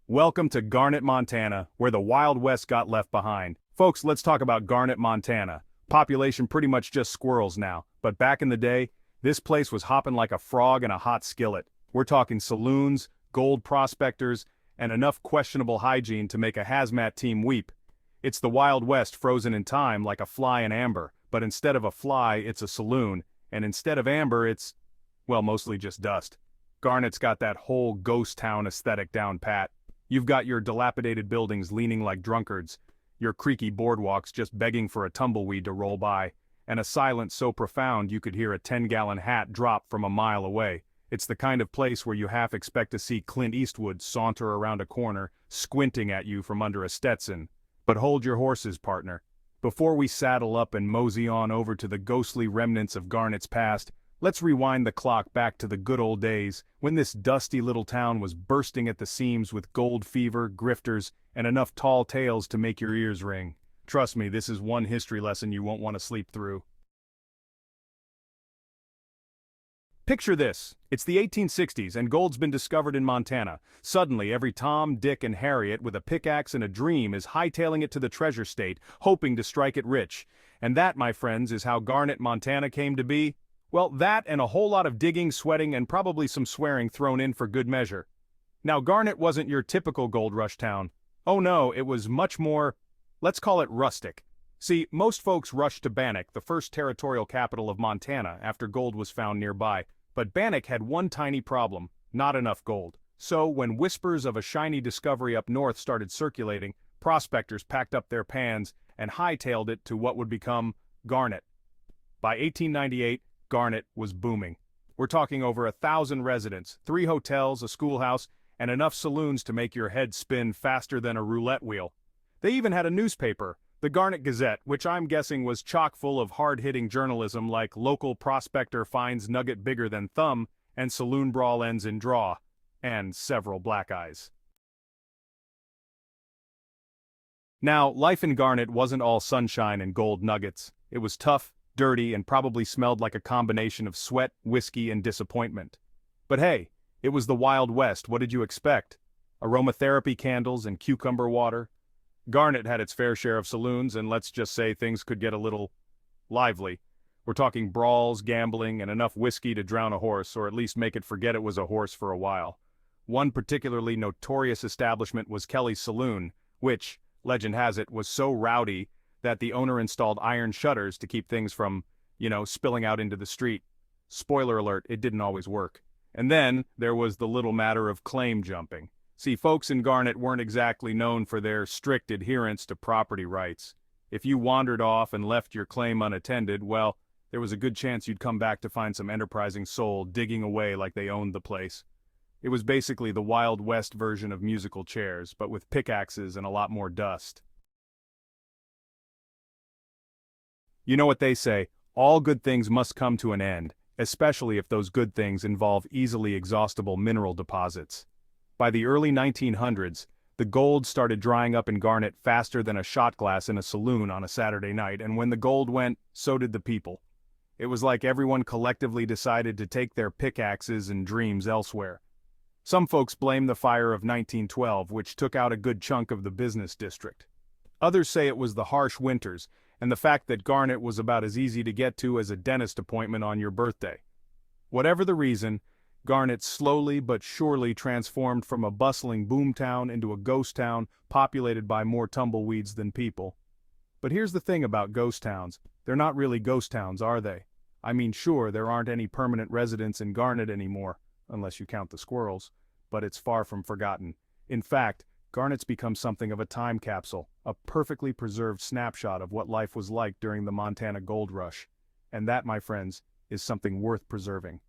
Welcome to Garnet, Montana, where the Wild West got left behind. Folks, let's talk about Garnet, Montana. Population pretty much just squirrels now, but back in the day, this place was hopping like a frog in a hot skillet. We're talking saloons, gold prospectors, and enough questionable hygiene to make a hazmat team weep. It's the Wild West frozen in time like a fly in amber, but instead of a fly, it's a saloon, and instead of amber, it's, well, mostly just dust. Garnet's got that whole ghost town aesthetic down pat. You've got your dilapidated buildings leaning like drunkards, your creaky boardwalks just begging for a tumbleweed to roll by, and a silence so profound you could hear a 10-gallon hat drop from a mile away. It's the kind of place where you half expect to see Clint Eastwood saunter around a corner, squinting at you from under a Stetson. But hold your horses, partner. Before we saddle up and mosey on over to the ghostly remnants of Garnet's past, let's rewind the clock back to the good old days, when this dusty little town was bursting at the seams with gold fever, grifters, and enough tall tales to make your ears ring. Trust me, this is one history lesson you won't want to sleep through. Picture this. It's the 1860s and gold's been discovered in Montana. Suddenly, every Tom, Dick, and Harriet with a pickaxe and a dream is hightailing it to the treasure state, hoping to strike it rich. And that, my friends, is how Garnet, Montana came to be. Well, that and a whole lot of digging, sweating, and probably some swearing thrown in for good measure. Now, Garnet wasn't your typical gold rush town. Oh no, it was much more, let's call it rustic. See, most folks rushed to Bannack, the first territorial capital of Montana, after gold was found nearby. But Bannack had one tiny problem: not enough gold. So, when whispers of a shiny discovery up north started circulating, prospectors packed up their pans and hightailed it to what would become Garnet. By 1898, Garnet was booming. We're talking over 1,000 residents, 3 hotels, a schoolhouse, and enough saloons to make your head spin faster than a roulette wheel. They even had a newspaper, the Garnet Gazette, which I'm guessing was chock full of hard-hitting journalism like local prospector finds nugget bigger than thumb and saloon brawl ends in draw, and several black eyes. Now, life in Garnet wasn't all sunshine and gold nuggets. It was tough, dirty, and probably smelled like a combination of sweat, whiskey, and disappointment. But hey, it was the Wild West. What did you expect? Aromatherapy candles and cucumber water? Garnet had its fair share of saloons, and let's just say things could get a little lively. We're talking brawls, gambling, and enough whiskey to drown a horse, or at least make it forget it was a horse for a while. One particularly notorious establishment was Kelly's Saloon, which, legend has it, was so rowdy that the owner installed iron shutters to keep things from, spilling out into the street. Spoiler alert, it didn't always work. And then, there was the little matter of claim jumping. See, folks in Garnet weren't exactly known for their strict adherence to property rights. If you wandered off and left your claim unattended, well, there was a good chance you'd come back to find some enterprising soul digging away like they owned the place. It was basically the Wild West version of musical chairs, but with pickaxes and a lot more dust. You know what they say, all good things must come to an end, especially if those good things involve easily exhaustible mineral deposits. By the early 1900s, the gold started drying up in Garnet faster than a shot glass in a saloon on a Saturday night, and when the gold went, so did the people. It was like everyone collectively decided to take their pickaxes and dreams elsewhere. Some folks blame the fire of 1912, which took out a good chunk of the business district. Others say it was the harsh winters, and the fact that Garnet was about as easy to get to as a dentist appointment on your birthday. Whatever the reason, Garnet slowly but surely transformed from a bustling boomtown into a ghost town populated by more tumbleweeds than people. But here's the thing about ghost towns, they're not really ghost towns, are they? I mean, sure, there aren't any permanent residents in Garnet anymore, unless you count the squirrels, but it's far from forgotten. In fact, Garnet's become something of a time capsule, a perfectly preserved snapshot of what life was like during the Montana Gold Rush. And that, my friends, is something worth preserving.